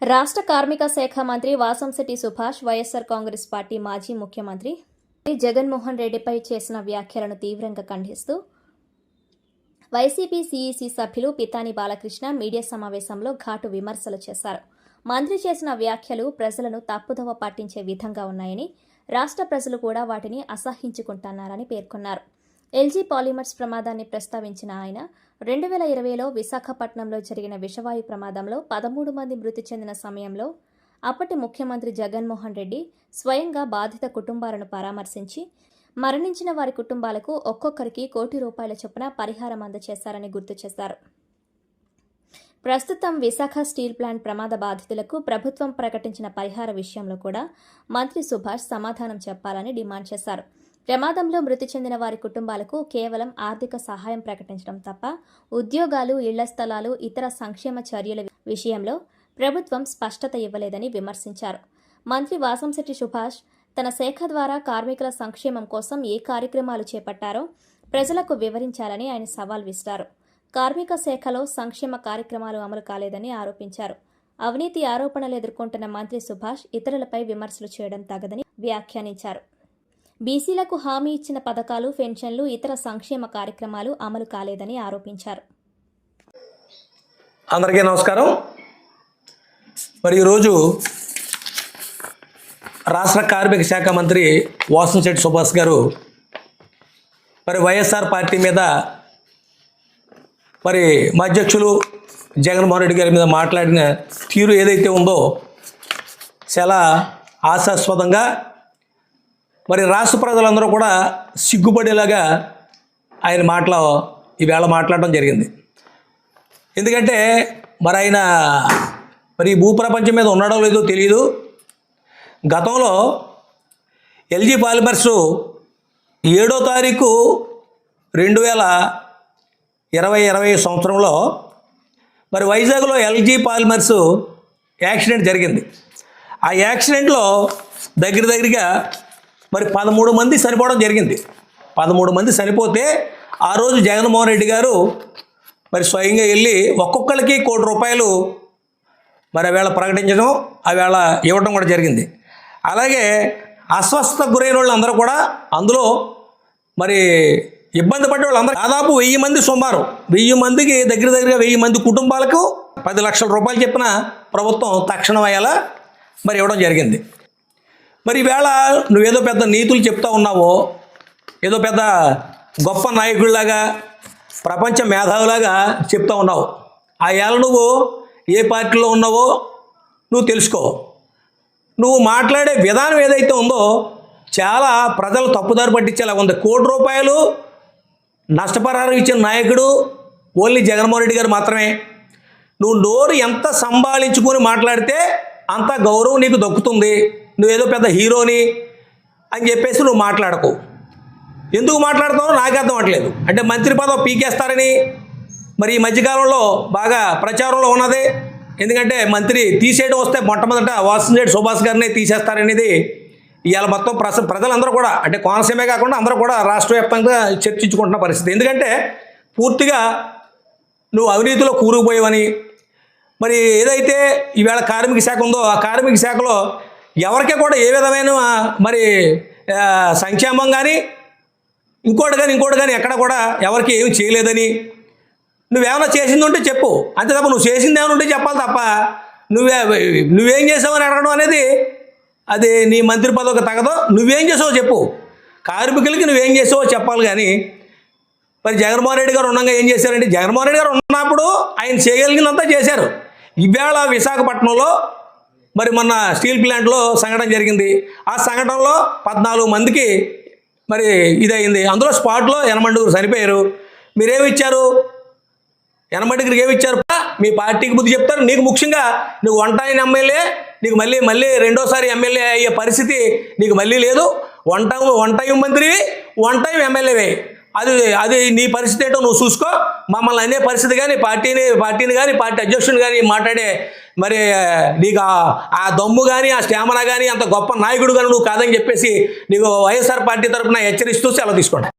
రాష్ట్ర కార్మిక శాఖ మంత్రి వాసంశెట్టి సుభాష్ వైఎస్ఆర్ కాంగ్రెస్ పార్టీ మాజీ ముఖ్యమంత్రి జగన్మోహన్ రెడ్డిపై చేసిన వ్యాఖ్యలను తీవ్రంగా ఖండిస్తూ వైసీపీ సీఈసీ సభ్యులు పితాని బాలకృష్ణ మీడియా సమావేశంలో ఘాటు విమర్శలు చేశారు. మంత్రి చేసిన వ్యాఖ్యలు ప్రజలను తప్పుదోవ పట్టించే విధంగా ఉన్నాయని, రాష్ట్ర ప్రజలు కూడా వాటిని అసహ్యించుకుంటున్నారని పేర్కొన్నారు. ఎల్జీ పాలిమర్స్ ప్రమాదాన్ని ప్రస్తావించిన ఆయన 2020లో విశాఖపట్నంలో జరిగిన విషవాయు ప్రమాదంలో 13 మంది మృతి చెందిన సమయంలో అప్పటి ముఖ్యమంత్రి జగన్మోహన్ రెడ్డి స్వయంగా బాధిత కుటుంబాలను పరామర్శించి మరణించిన వారి కుటుంబాలకు ఒక్కొక్కరికి ₹1,00,00,000 చొప్పున పరిహారం అందజేశారని గుర్తు చేశారు. ప్రస్తుతం విశాఖ స్టీల్ ప్లాంట్ ప్రమాద బాధితులకు ప్రభుత్వం ప్రకటించిన పరిహార విషయంలో కూడా మంత్రి సుభాష్ సమాధానం చెప్పాలని డిమాండ్ చేశారు. ప్రమాదంలో మృతి చెందిన వారి కుటుంబాలకు కేవలం ఆర్థిక సహాయం ప్రకటించడం తప్ప ఉద్యోగాలు, ఇళ్ల స్థలాలు, ఇతర సంక్షేమ చర్యల విషయంలో ప్రభుత్వం స్పష్టత ఇవ్వలేదని విమర్శించారు. మంత్రి వాసంశెట్టి సుభాష్ తన శాఖ ద్వారా కార్మికుల సంక్షేమం కోసం ఏ కార్యక్రమాలు చేపట్టారో ప్రజలకు వివరించాలని ఆయన సవాల్ విసిరారు. కార్మిక శాఖలో సంక్షేమ కార్యక్రమాలు అమలు కాలేదని ఆరోపించారు. అవినీతి ఆరోపణలు ఎదుర్కొంటున్న మంత్రి సుభాష్ ఇతరులపై విమర్శలు చేయడం తగదని వ్యాఖ్యానించారు. బీసీలకు హామీ ఇచ్చిన పథకాలు, పెన్షన్లు, ఇతర సంక్షేమ కార్యక్రమాలు అమలు కాలేదని ఆరోపించారు. అందరికీ నమస్కారం. మరి ఈరోజు రాష్ట్ర కార్మిక శాఖ మంత్రి వాసంశెట్టి సుభాష్ గారు మరి వైఎస్ఆర్ పార్టీ మీద మరి మా అధ్యక్షులు జగన్మోహన్ రెడ్డి గారి మీద మాట్లాడిన తీరు ఏదైతే ఉందో చాలా ఆశాస్పదంగా మరి రాష్ట్ర ప్రజలందరూ కూడా సిగ్గుపడేలాగా ఆయన మాటలు ఈవేళ మాట్లాడడం జరిగింది. ఎందుకంటే మరి ఆయన మరి భూప్రపంచం మీద ఉన్నాడో లేదో తెలియదు. గతంలో ఎల్జీ పాలిమర్స్ 7వ తారీఖు 2020 సంవత్సరంలో మరి వైజాగ్లో ఎల్జీ పాలిమర్స్ యాక్సిడెంట్ జరిగింది. ఆ యాక్సిడెంట్లో దగ్గరగా మరి 13 మంది చనిపోవడం జరిగింది. 13 మంది చనిపోతే ఆ రోజు జగన్మోహన్ రెడ్డి గారు మరి స్వయంగా వెళ్ళి ఒక్కొక్కరికి ₹1,00,00,000 మరి ఆవేళ ప్రకటించడం, ఆవేళ ఇవ్వడం కూడా జరిగింది. అలాగే అస్వస్థతకు గురైన వాళ్ళందరూ కూడా అందులో మరి ఇబ్బంది పడే వాళ్ళందరూ దాదాపు 1000 మంది, సుమారు 1000 మందికి దగ్గరగా 1000 మంది కుటుంబాలకు ₹10,00,000 చెప్పిన ప్రభుత్వం తక్షణం అయ్యేలా మరి ఇవ్వడం జరిగింది. మరి ఈవేళ నువ్వేదో పెద్ద నీతులు చెప్తా ఉన్నావో, ఏదో పెద్ద గొప్ప నాయకుడిలాగా, ప్రపంచ మేధావులాగా చెప్తా ఉన్నావు. ఆ ఏళ్ళ నువ్వు ఏ పార్టీలో ఉన్నావో నువ్వు తెలుసుకో. నువ్వు మాట్లాడే విధానం ఏదైతే ఉందో చాలా ప్రజలు తప్పుదారి పట్టించేలా ఉంది. ₹1,00,00,000 నష్టపరిహారం ఇచ్చిన నాయకుడు ఓన్లీ జగన్మోహన్ రెడ్డి గారు మాత్రమే. నువ్వు నోరు ఎంత సంభాళించుకొని మాట్లాడితే అంత గౌరవం నీకు దక్కుతుంది. నువ్వేదో పెద్ద హీరోని అని చెప్పేసి నువ్వు మాట్లాడకు. ఎందుకు మాట్లాడుతావో నాకు అర్థం అవ్వట్లేదు. అంటే మంత్రి పదవి పీకేస్తారని మరి ఈ మధ్యకాలంలో బాగా ప్రచారంలో ఉన్నది. ఎందుకంటే మంత్రి తీసేయడం వస్తే మొట్టమొదట వాసంశెట్టి సుభాష్ గారిని తీసేస్తారనేది ఇవాళ మొత్తం ప్రజలందరూ కూడా, అంటే కోనసీమే కాకుండా అందరూ కూడా రాష్ట్ర వ్యాప్తంగా చర్చించుకుంటున్న పరిస్థితి. ఎందుకంటే పూర్తిగా నువ్వు అవినీతిలో కూరుకుపోయావని, మరి ఏదైతే ఈవేళ కార్మిక శాఖ ఉందో ఆ కార్మిక శాఖలో ఎవరికే కూడా ఏ విధమైన మరి సంక్షేమం కానీ ఇంకోటి కానీ ఎక్కడ కూడా ఎవరికి ఏమి చేయలేదని, నువ్వేమైనా చేసింది ఉంటే చెప్పు. అంతే తప్ప నువ్వు చేసింది ఏమైనా ఉంటే చెప్పాలి తప్ప నువ్వేం చేసావని అడగడం అనేది అది నీ మంత్రి పదవికి తగదో. నువ్వేం చేసావో చెప్పు. కార్మికులకి నువ్వేం చేసావో చెప్పాలి. కానీ మరి జగన్మోహన్ రెడ్డి గారు ఉండగా ఏం చేశారంటే, జగన్మోహన్ రెడ్డి గారు ఉన్నప్పుడు ఆయన చేయగలిగినంతా చేశారు. ఈవేళ విశాఖపట్నంలో మరి మొన్న స్టీల్ ప్లాంట్లో సంఘటన జరిగింది. ఆ సంఘటనలో 14 మందికి మరి ఇదయింది. అందులో స్పాట్లో 80 చనిపోయారు. మీరేమి ఇచ్చారు? 80 ఏమి ఇచ్చారు? మీ పార్టీకి బుద్ధి చెప్తారు. నీకు ముఖ్యంగా నువ్వు వన్ టైం ఎమ్మెల్యే, నీకు మళ్ళీ రెండోసారి ఎమ్మెల్యే అయ్యే పరిస్థితి నీకు మళ్ళీ లేదు. వన్ టైం మంత్రివి, వన్ టైం ఎమ్మెల్యేవే. అది నీ పరిస్థితి ఏంటో నువ్వు చూసుకో. మమ్మల్ని అనే పరిస్థితి కానీ పార్టీని కానీ పార్టీ అధ్యక్షుని కానీ మాట్లాడే మరి నీకు ఆ దమ్ము కానీ ఆ స్టామినా కానీ అంత గొప్ప నాయకుడు కానీ నువ్వు కాదని చెప్పేసి నీకు వైఎస్ఆర్ పార్టీ తరఫున హెచ్చరిస్తూ సెలవు తీసుకోండి.